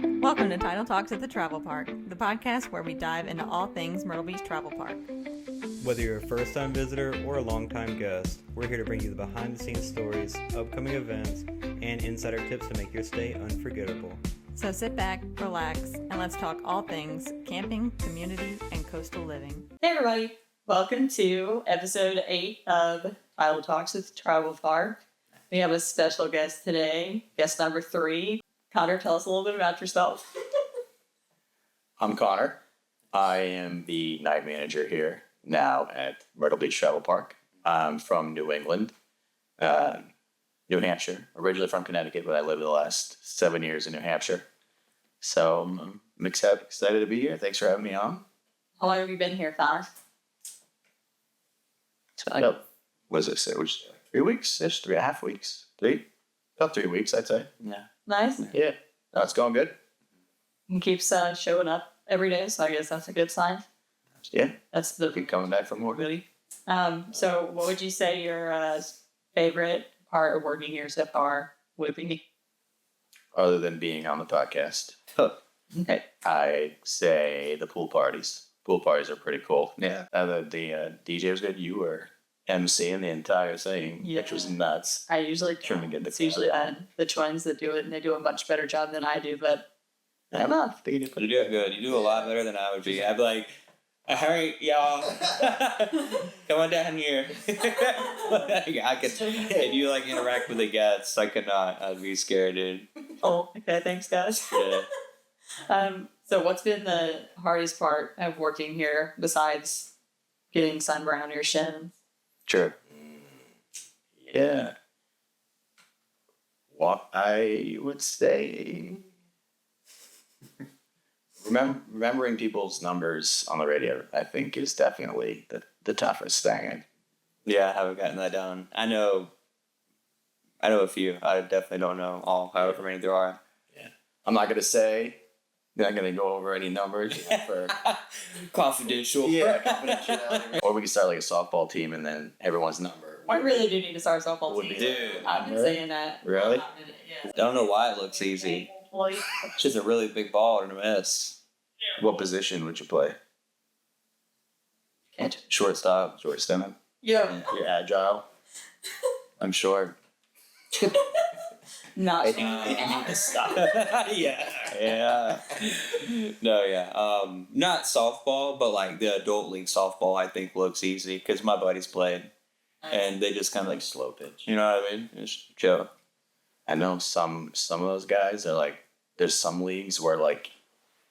Welcome to Title Talks at the Travel Park, the podcast where we dive into all things Myrtle Beach Travel Park. Whether you're a first-time visitor or a long-time guest, we're here to bring you the behind-the-scenes stories, upcoming events, and insider tips to make your stay unforgettable. So sit back, relax, and let's talk all things camping, community, and coastal living. Hey everybody, welcome to episode 8 of Title Talks at the Travel Park. We have a special guest today, guest number 3. Conor, tell us a little bit about yourself. I'm Conor. I am the night manager here now at Myrtle Beach Travel Park. I'm from New England, New Hampshire. Originally from Connecticut, but I lived the last 7 years in New Hampshire. So I'm excited to be here. Thanks for having me on. How long have you been here, Conor? What does it say? 3 weeks? Ish, 3.5 weeks. About 3 weeks, I'd say. Yeah. Nice. Yeah. No, it's going good. And keeps showing up every day, so I guess that's a good sign. Yeah. That's the Keep coming back for more. really. So what would you say your favorite part of working here so far would be? Other than being on the podcast. Okay. I say the pool parties. Pool parties are pretty cool. Yeah. The DJ was good. You were MCing the entire thing, which was nuts. I usually Trying to get the it's usually the twins that do it, and they do a much better job than I do, but I don't know. You You do it good. You do a lot better than I would be. I'd be like, all right, y'all, come on down here. I could, if you like interact with the guests, I could not. I'd be scared, dude. Oh, okay. Thanks, guys. Yeah. So what's been the hardest part of working here besides getting sunburn on your shins? Sure. Yeah. What I would say, remembering people's numbers on the radio, I think, is definitely the toughest thing. Yeah, I haven't gotten that down. I know a few. I definitely don't know all, however many there are. Yeah. I'm not going to say, not going to go over any numbers for Confidential. Yeah, confidential. Or we could start like a softball team and then everyone's number. I really do need to start a softball Would team. be- Dude, I've been saying that. Really? Yeah. I don't know why it looks easy. Well, It's just a really big ball to miss. What position would you play? Catch. Shortstop, short stomach. Yeah. You're agile. I'm short. Not Stop. Yeah. Yeah. No, yeah. Not softball, but like the adult league softball, I think looks easy because my buddies played, and they just kind of like Slow pitch. you know what I mean? It's chill. I know some of those guys are like, there's some leagues where like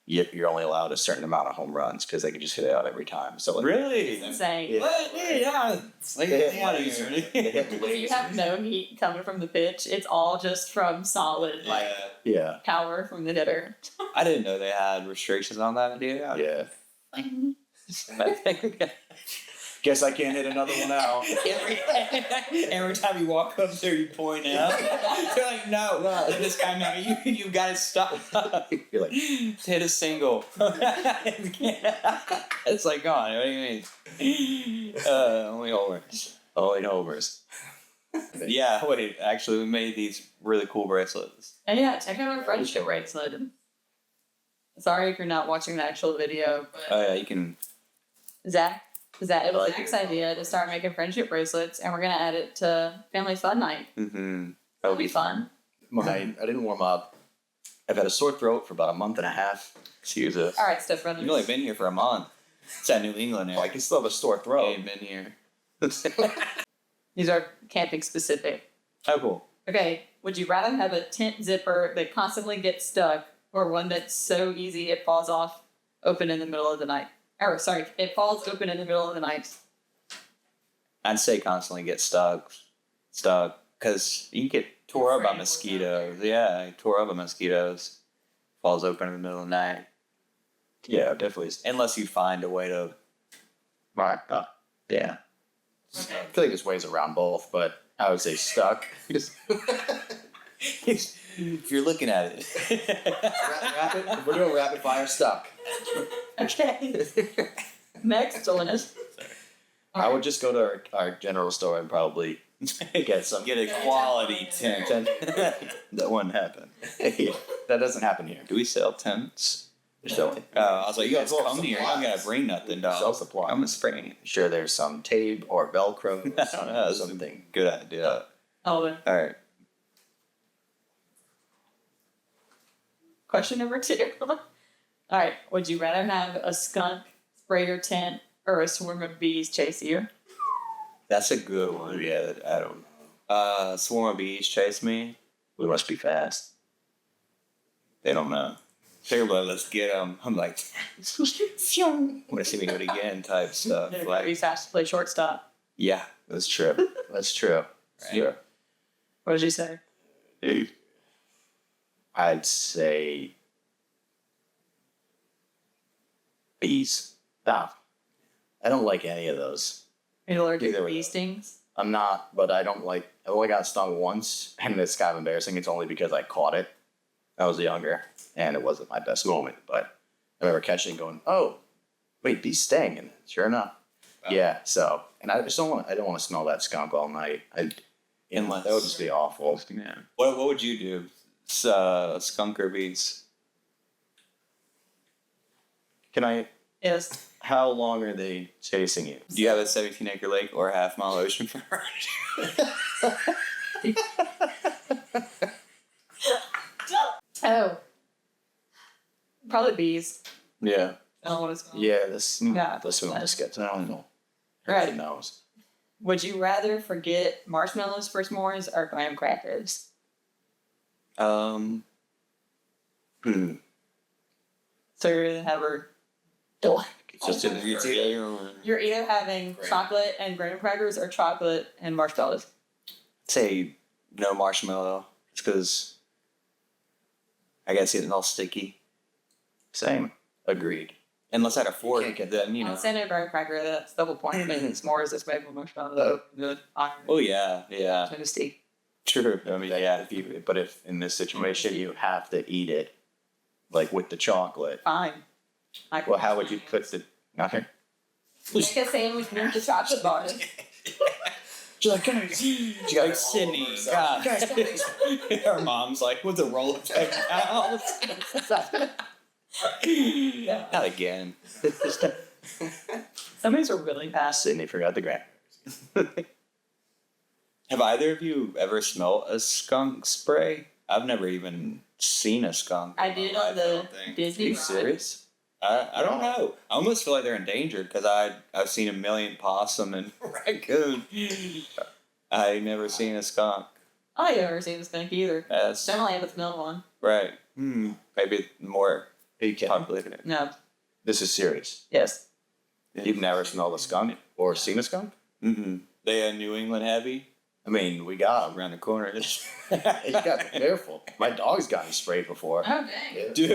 you're only allowed a certain amount of home runs because they can just hit it out every time. So like, Really? insane. Yeah. What? Yeah. It's like, They hit get out of lasers. here. They hit If you lasers. have no heat coming from the pitch, it's all just from solid like Yeah. Yeah. power from the hitter. I didn't know they had restrictions on that, dude. Yeah. I think Guess I can't hit another one out. every time you walk up there, you point out. You're like, no, this guy, no, you gotta stop. You're like, Hit a single. It's like, gone. What do you mean? Only homers. only homers. Yeah, wait, actually, we made these really cool bracelets. And yeah, check out our friendship bracelet. Sorry if you're not watching the actual video, but Oh, yeah, you can. Zach, it I was like Zach's it. idea to start making friendship bracelets, and we're gonna add it to Family Fun Night. Mm-hmm. That'll be fun. I didn't warm up. I've had a sore throat for about a month and a half. Jesus. All right, Steph Brothers. You've only been here for a month. It's that New England area. I can still have a sore throat. Ain't been here. These are camping specific. Oh, cool. Okay, would you rather have a tent zipper that constantly gets stuck, or one that's so easy it falls off open in the middle of the night? Or sorry, it falls open in the middle of the night. I'd say constantly get stuck, because you get tore up by mosquitoes. Yeah, tore up by mosquitoes. Falls open in the middle of the night. Yeah, definitely. Unless you find a way to. Yeah. Okay. I feel like there's ways around both, but I would say stuck. If you're looking at it. If we're doing rapid fire, stuck. Okay. Next on it. I would just go to our general store and probably get some. Get a quality tent. That wouldn't happen. Yeah, that doesn't happen here. Do we sell tents? So, I was like, you guys come here. I'm gonna bring nothing, dog. Self-supply. I'm gonna spray. sure there's some tape or Velcro. I don't know. That's Something. Good idea. Alvin. All right. Question number 2. All right. Would you rather have a skunk spray your tent or a swarm of bees chase you? That's a good one. Yeah, I don't know. Swarm of bees chase me. We must be fast. They don't know. They're like, let's get them. I'm like, want to see me do it again type stuff. They're Like, very fast to play shortstop. yeah. That's true. That's true. Right. Yeah. What did you say? I'd say bees. No, I don't like any of those. Are you allergic Either to way. bee stings? I'm not, but I don't like. I only got stung once, and it's kind of embarrassing. It's only because I caught it. I was younger, and it wasn't my best moment. But I remember catching it and going, "Oh, wait, bees sting," and sure enough, yeah. So, and I just don't want. I don't want to smell that skunk all night. Unless- that would just be awful. Yeah. What would you do? Skunk or bees? Can I? Yes. How long are they chasing you? Do you have a 17-acre lake or a half-mile ocean front? Oh. Probably bees. Yeah. I don't want to smell. Yeah. Yeah. This one just gets. I don't know. Right. Who knows? Would you rather forget marshmallows for s'mores or graham crackers? Hmm. So you're gonna have her. It's just in You're either having chocolate and graham crackers or chocolate and marshmallows. Say no marshmallow, just because I guess it's all sticky. Same. Agreed. Unless I had a fork, can't get then I'm saying a graham cracker. That's the whole point of making s'mores is making marshmallow. Good. Oh yeah, yeah. Toasty. True. I mean, yeah. But if in this situation you have to eat it, like with the chocolate, Fine. well, how would you cook the? Nothing. Make a sandwich and eat the chocolate bar. She's like, come here. She got like Sydney. God. Her mom's like, "What's a roll of Yeah. Not again." Some of these are really fast. Sydney forgot the gram. Have either of you ever smelled a skunk spray? I've never even seen a skunk. I did on the Are Disney you ride. serious? I don't know. I almost feel like they're endangered because I've seen a million possum and raccoon. I never seen a skunk. I never seen a skunk either. That's Definitely haven't smelled one. right. Maybe more Are you kidding? populated. No. This is serious. Yes. You've never smelled a skunk or seen a skunk? They New England heavy I mean, we got them. around the corner. You got to be careful. My dog's gotten sprayed before. Oh, dang. Dude,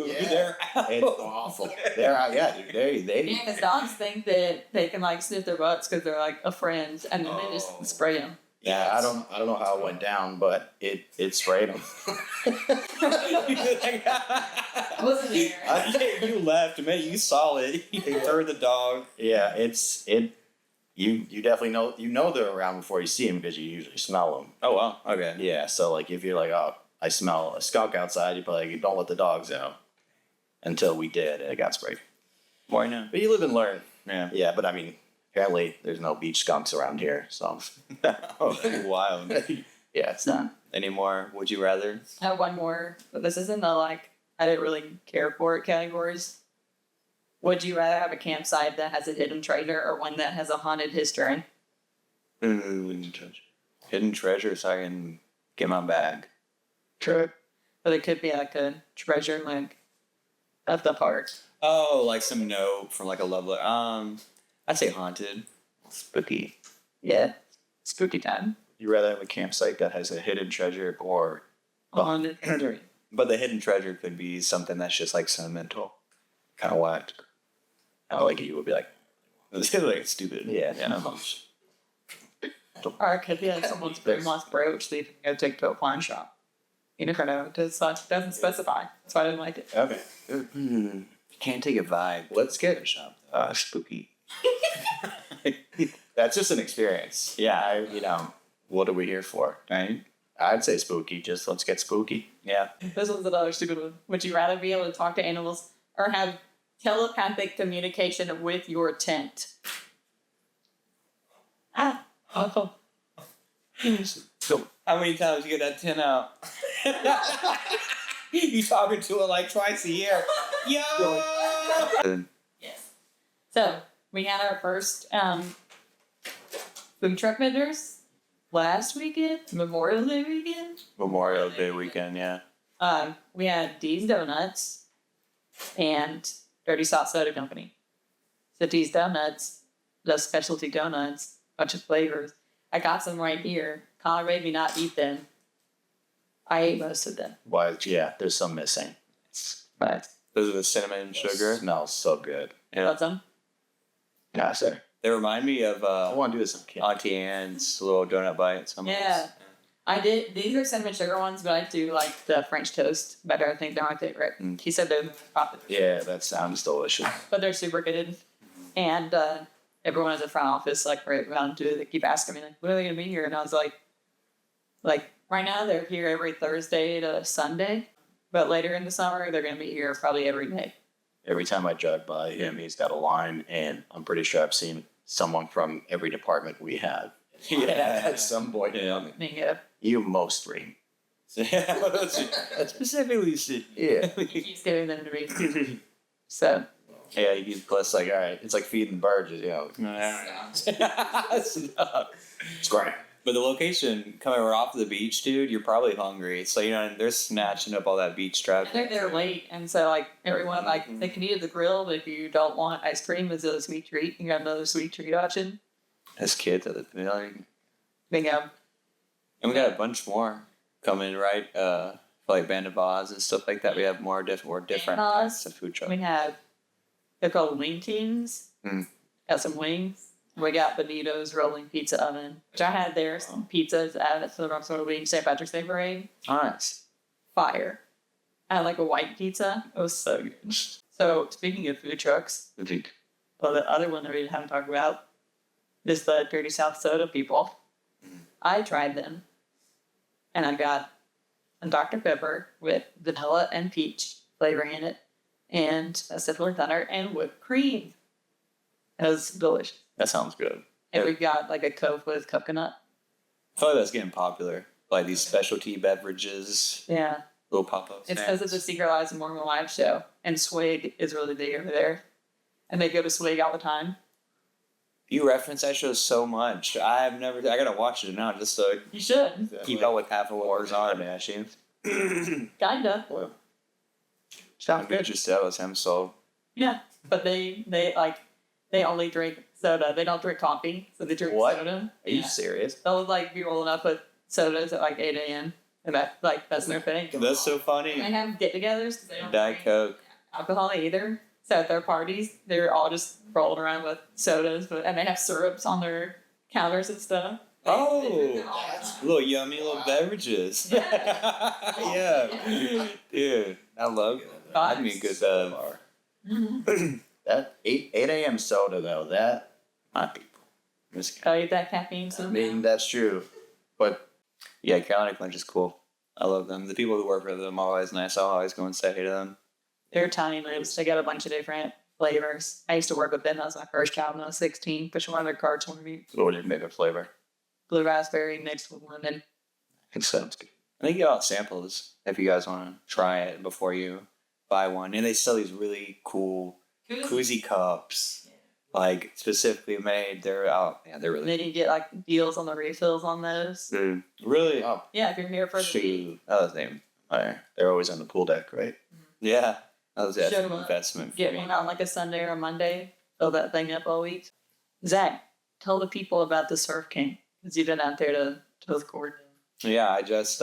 Yeah. they're out. It's awful. They're out. Yeah, dude. They. Yeah, because dogs think that they can like sniff their butts because they're like a friend, and then they Oh. just spray them. Yeah, I don't know how it went down, but it sprayed them. Wasn't there? You left, man. You saw it. You threw the dog. Yeah, You definitely know they're around before you see them because you usually smell them. Oh wow. Okay. Yeah, so like if you're like, oh, I smell a skunk outside, you're probably like, don't let the dogs out. Until we did, and it got sprayed. Why not? But you live and learn. Yeah. Yeah, but I mean, apparently there's no beach skunks around here, so Oh, wild. yeah, it's not. Any more? Would you rather? I have one more, but this is in the like I didn't really care for it categories. Would you rather have a campsite that has a hidden treasure or one that has a haunted history? Hidden treasure, so I can get my bag. True. But it could be like a treasure like of the park. Oh, like some note from like a love letter. I'd say haunted, spooky. Yeah. Spooky time. You rather have a campsite that has a hidden treasure or A haunted history. But the hidden treasure could be something that's just like sentimental, kind of whacked. like you would be like, It's like stupid. yeah. Or it could be like someone's grandma's brooch that you can go take to a pawn shop. You never know. It doesn't specify. That's why I didn't like it. Okay. You can't take a vibe. Let's get shop. Spooky. That's just an experience. Yeah. what are we here for? Right? I'd say spooky. Just let's get spooky. Yeah. This one's another stupid one. Would you rather be able to talk to animals or have telepathic communication with your tent? Oh. So How many times you get that 10 out? You talking to it like twice a year. Yo! Yes. So we had our first food truck vendors last weekend, Memorial Day weekend. Memorial Day weekend, yeah. We had D's Donuts and Dirty Soft Soda Company. So D's Donuts, those specialty donuts, bunch of flavors. I got some right here. Conor made me not eat them. I ate most of them. Why? Yeah, there's some missing. But Those are the cinnamon and sugar. Smells so good. Yeah. got some. Yeah, sir. They remind me of I want to do this. Auntie Anne's little donut bites. Yeah. I did. These are cinnamon sugar ones, but I do like the French toast better. I think they're my favorite. Mm. He said they're the most popular. Yeah, that sounds delicious. But they're super good. And everyone at the front office, like right around to, they keep asking me, like, when are they gonna be here? And I was like right now they're here every Thursday to Sunday, but later in the summer they're gonna be here probably every day. Every time I drive by him, he's got a line, and I'm pretty sure I've seen someone from every department we have. Yeah. At some point. Yeah. I mean, yeah, You most three. Specifically, Yeah. he keeps giving them to me. So Yeah, you plus like, all right, it's like feeding birds, you know. It's great. But the location coming off the beach, dude, you're probably hungry. So, you know, they're snatching up all that beach traffic. they're there late, and so like everyone like they can eat at the grill, but if you don't want ice cream as a sweet treat, you got another sweet treat option. As kids at the like, Bingo. and we got a bunch more coming, right? For like Band of Oz and stuff like that. We have more different Band of Oz? types of food trucks. We have they're called Wing Kings. Mm. Got some wings. We got Benito's Rolling Pizza Oven, which I had there. Some pizzas at some sort of week, St. Patrick's Day parade. Nice. Fire. I had like a white pizza. It was so good. So speaking of food trucks, well, the other one that we haven't talked about is the Dirty South Soda people. I tried them, and I got a Dr. Pepper with vanilla and peach flavoring in it, and a Simpler Thunder and whipped cream. It was delicious. That sounds good. And we got like a Coke with coconut. I feel like that's getting popular. Like these specialty beverages, Yeah. little pop-up It's because of the Secret Lives of Mormon Live show. And Swig is really big over there. And they go to Swig all the time. You reference that show so much. I gotta watch it now just so You should. keep up with half of what was on. Kardashians. Kinda. Well, Sounds good. Just that was him. So Yeah. But they only drink soda. They don't drink coffee. So they drink What? soda. are you serious? They'll like be rolling up with sodas at like 8 a.m. And that's their thing. that's so They funny. have get-togethers because they don't Diet drink Coke. alcohol either. So at their parties, they're all just rolling around with sodas, and they have syrups on their counters and stuff. Oh, little yummy little beverages. Yeah, dude, I love it. That'd be a good. Mm-hmm. That 8 a.m. soda though, that my people. I eat that caffeine. So I mean, that's true, but Yeah, Carolina Clinch is cool. I love them. The people who work for them are always nice. I'll always go and say hey to them. they're tiny lips. They got a bunch of different flavors. I used to work with them. That was my first job when I was 16. Push one of their cards for me. what would your favorite flavor? Blue raspberry mixed with lemon. It sounds good. I think you got samples if you guys want to try it before you buy one. And they sell these really cool koozie cups, like specifically made. They're out. Yeah, they're And really. then you get like deals on the refills on those. Really? Oh, Yeah, if you're here for the week. shoot. That was name. They're always on the pool deck, right? Yeah. That was Shut an 'em up. investment. Get me on like a Sunday or a Monday. Fill that thing up all week. Zach, tell the people about the Surf King. Because you've been out there to record. Yeah, I just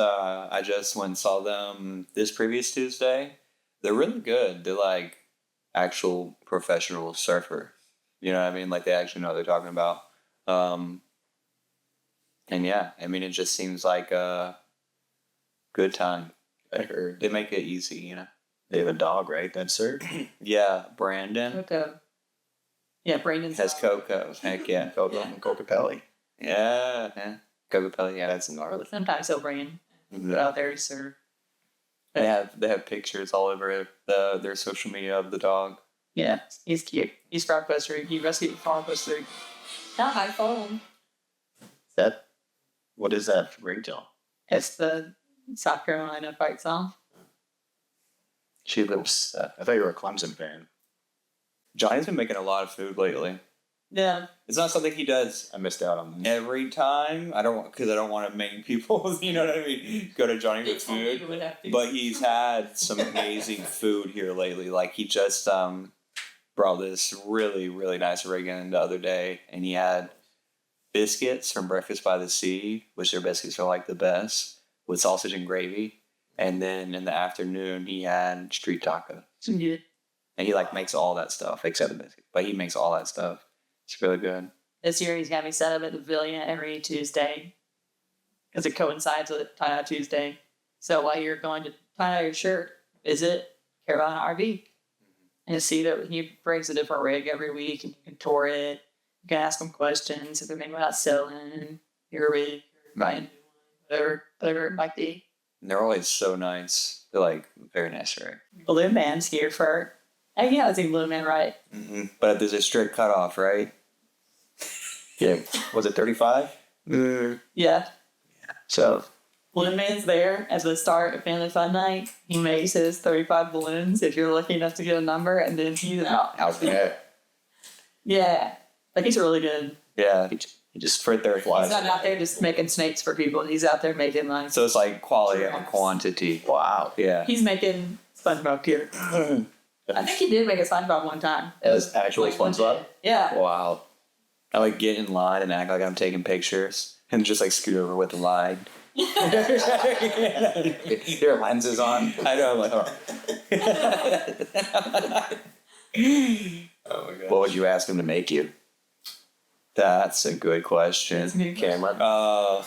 went and saw them this previous Tuesday. They're really good. They're like actual professional surfer. You know what I mean? Like they actually know what they're talking about. And yeah, I mean it just seems like a good time. I heard They make it easy, you know. they have a dog, right? That surf. Yeah, Brandon Coco. Yeah, Brandon's has Coco. Heck yeah. Coco and Cocapelli. Yeah, yeah. Coca-Cola, yeah, that's gnarly. Sometimes he'll bring it out there to serve. They have pictures all over their social media of the dog. Yeah, he's cute. He's from Costa Rica. He rescued from Costa Rica. Not my phone. What is that ringtone? It's the South Carolina fight song. She lives. I thought you were a Clemson fan. Johnny's been making a lot of food lately. Yeah. It's not something he does I missed out on that. every time. I don't want to make people, you know what I mean, go to Johnny for food. But he's had some amazing food here lately. Like he just brought this really, really nice Reagan the other day, and he had biscuits from Breakfast by the Sea, which their biscuits are like the best, with sausage and gravy. And then in the afternoon, he had street tacos. Yeah. And he like makes all that stuff except the biscuit, but he makes all that stuff. It's really good. This year he's got me set up at the pavilion every Tuesday because it coincides with Tie-Dye Tuesday. So while you're going to tie-dye your shirt, visit Carolina RV and see that he brings a different rig every week, and you can tour it. You can ask him questions if they're thinking about selling your rig, or buying whatever it might be. And they're always so nice. They're like very nice, right? Blue Man's here for. Yeah, I think Blue Man, right? Mm-hmm. But there's a strict cutoff, right? Yeah. Was it 35? Yeah. So Balloon Man's there at the start of Family Fun Night. He makes his 35 balloons if you're lucky enough to get a number, and then he's out. how's that? Yeah. Like, he's really good. Yeah. He just for their He's flies. not out there just making snakes for people. He's out there making, like, So it's like quality and quantity. Wow. Yeah. he's making SpongeBob here. I think he did make a SpongeBob one time. It was actually SpongeBob? Yeah. Wow. I like get in line and act like I'm taking pictures and just like scoot over with the line. Their lenses on. I know, I'm like, oh my god. What would you ask him to make you? That's a good question. Camera.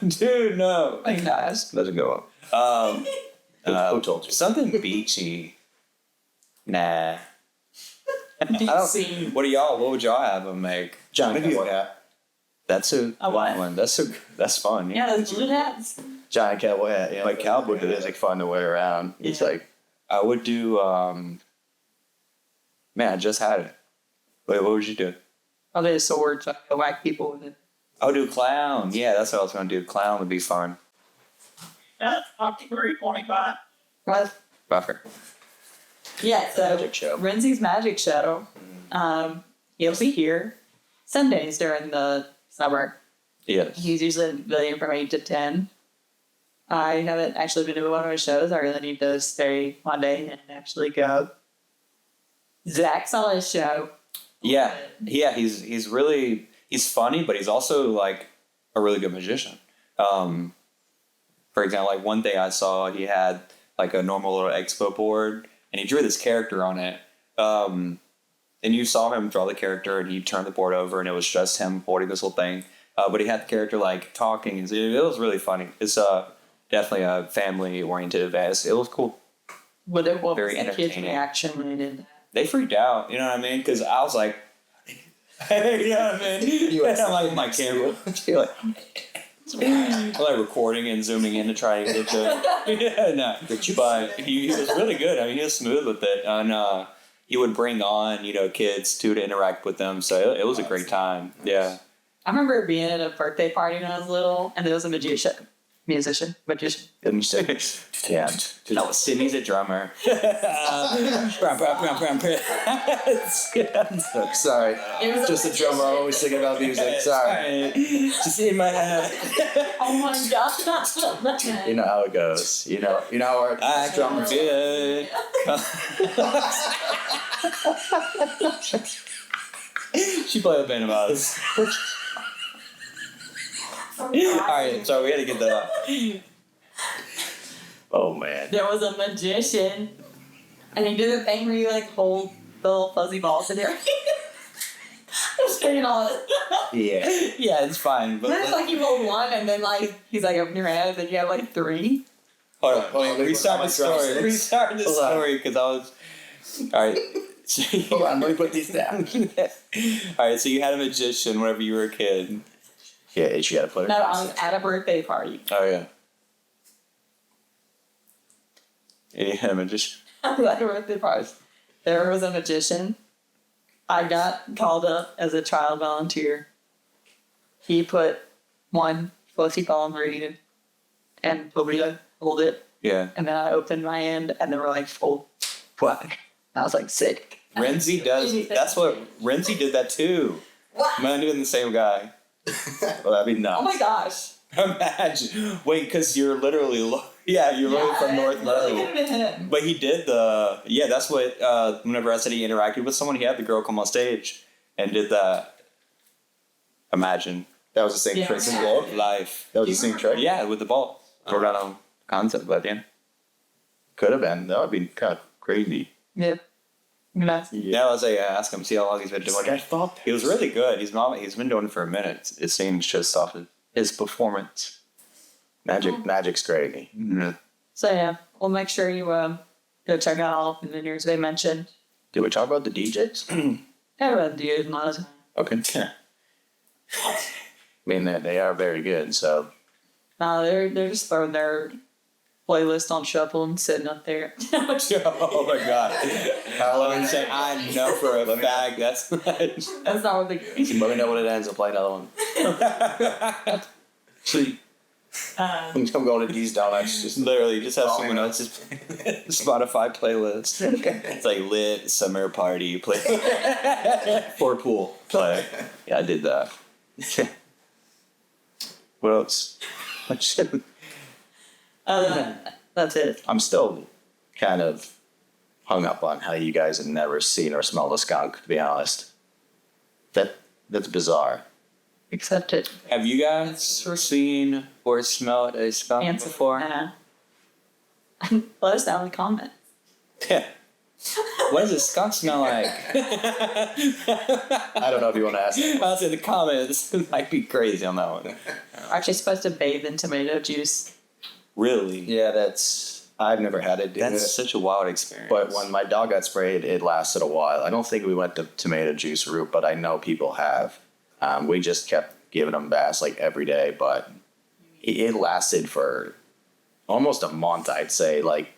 Dude, no. Like, nice. Doesn't go up. Who told you? Something beachy. Nah. DC. What would y'all have them make? John, Maybe Cowboy you- hat. That's a A what? one. That's fun. Yeah, those blue hats. Giant cowboy hat. Yeah. Like cowboy It is hat. like fun to wear around. It's Yeah. like I would do. Man, I just had it. Wait, what would you do? Probably a sword, so I can whack people with it. I would do clown. Yeah, that's what I was gonna do. Clown would be fun. That's October 25. What? Buffer. Yeah, so Magic show. Renzi's Magic Show. He'll be here Sundays during the summer. Yes. He's usually in the pavilion from 8 to 10. I haven't actually been to one of his shows. I really need to stay one day and actually go. Zach's on his show. Yeah. He's really funny, but he's also like a really good magician. For example, like one day I saw he had like a normal little expo board, and he drew this character on it. And you saw him draw the character, and he turned the board over, and it was just him holding this little thing. But he had the character like talking, and it was really funny. It's definitely a family-oriented event. It was cool. What Very was the kids' entertaining. reaction when he did that? They freaked out, you know what I mean? Because I was like, you know what I mean? And I'm like with my camera, I'm like recording and zooming in to try and get the But he was really good. I mean, he was smooth with it, and he would bring on kids too to interact with them. So it was a great time. Yeah. I remember being at a birthday party when I was little, and there was a magician. Yeah. No, Sydney's a drummer. Sorry. It was Just a drummer always thinking about music. Sorry. Just in my head. Oh my gosh. You know how it goes. You know how our I drummers. good. She played a band of us. Alright, so we had to get that up. Oh man. There was a magician, and he did a thing where you like hold the little fuzzy balls in there. Just saying all it. Yeah. Yeah, it's fine. But Then it's like you hold one, and then like he's like open your hand, and then you have like three. hold Hold on. on, Restart the let me put my story. drumsticks. Restart the Hold on. story because I was. Alright. Hold on, let me put these down. Alright, so you had a magician whenever you were a kid. Yeah, she had to put her. No, I was at a birthday party. Oh yeah. Yeah, magician. I was at a birthday party. There was a magician. I got called up as a child volunteer. He put one fluffy ball in my hand and told me to hold it. Yeah. And then I opened my hand and they were like, full. What? I was like, sick. Renzi does. That's what Renzi did that too. What? I'm not even the same guy. Well, that'd be nuts. Oh my gosh. Imagine. Wait, because you're literally. You're literally from North Literally Low. could have been him. But he did the. Yeah, that's what. Whenever I said he interacted with someone, he had the girl come on stage and did that. Imagine That was the same Yeah. trick in gold. life. That was the same trick. Yeah, with the ball. Forgot on concept, but yeah. Could have been. That would be kind of crazy. Yeah. Nice. Yeah, I was like, ask him, see how long he's been doing Like, I it. thought He was really good. He's been doing it for a minute. It seems just off of his performance. magic's crazy. So yeah, we'll make sure you go check out all the vendors they mentioned. Did we talk about the DJs? Everyone do it a lot of time. Okay. Yeah. I mean, they are very good. So No, they're just throwing their playlist on shuffle and sitting up there. Oh my god. Let me Say, I know for a fact that's That's not what they. let me know when it ends. I'll play another one. See, I'm going to these donuts. Just literally just have Oh, someone man. else's Spotify playlist. It's like lit summer party play for pool play. yeah, I did that. What else? That's it. I'm still kind of hung up on how you guys have never seen or smelled a skunk. To be honest, that's bizarre. Accept it. Have you guys seen or smelled a skunk Answer before? Let us know in the comments. Yeah. What does a skunk smell like? I don't know if you want to ask. I'll say the comments. It might be crazy on that one. We're actually supposed to bathe in tomato juice. Really? Yeah, I've never had it. That's such a wild experience. But when my dog got sprayed, it lasted a while. I don't think we went the tomato juice route, but I know people have. We just kept giving them baths like every day, but it lasted for almost a month, I'd say. Like,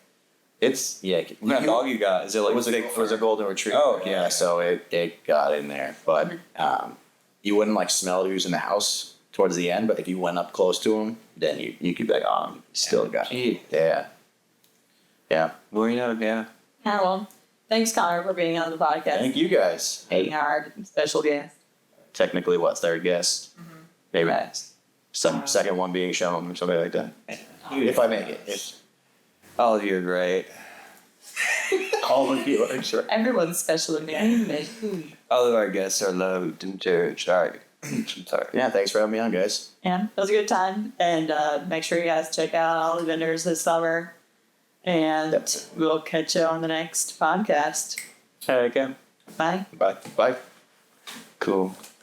it's, yeah. What kind of dog you got? Is it like It was a golden retriever. Oh, yeah. okay. So it got in there, but you wouldn't like smell who's in the house towards the end. But if you went up close to him, then you could be like, oh, still got it. Yeah, yeah. Well, you know, yeah. Yeah, well, thanks, Connor, for being on the podcast. Thank you guys. Being our special guest. Technically, what, third guest? Maybe some second one being shown or something like that. If I make it, if All of you are great. all of you are sure. Everyone's special to me. All of our guests are loved and cherished. Sorry. I'm sorry. Yeah, thanks for having me on, guys. Yeah, it was a good time. And make sure you guys check out all the vendors this summer. And we'll catch you on the next podcast. Okay. Bye. Bye. Bye. Cool.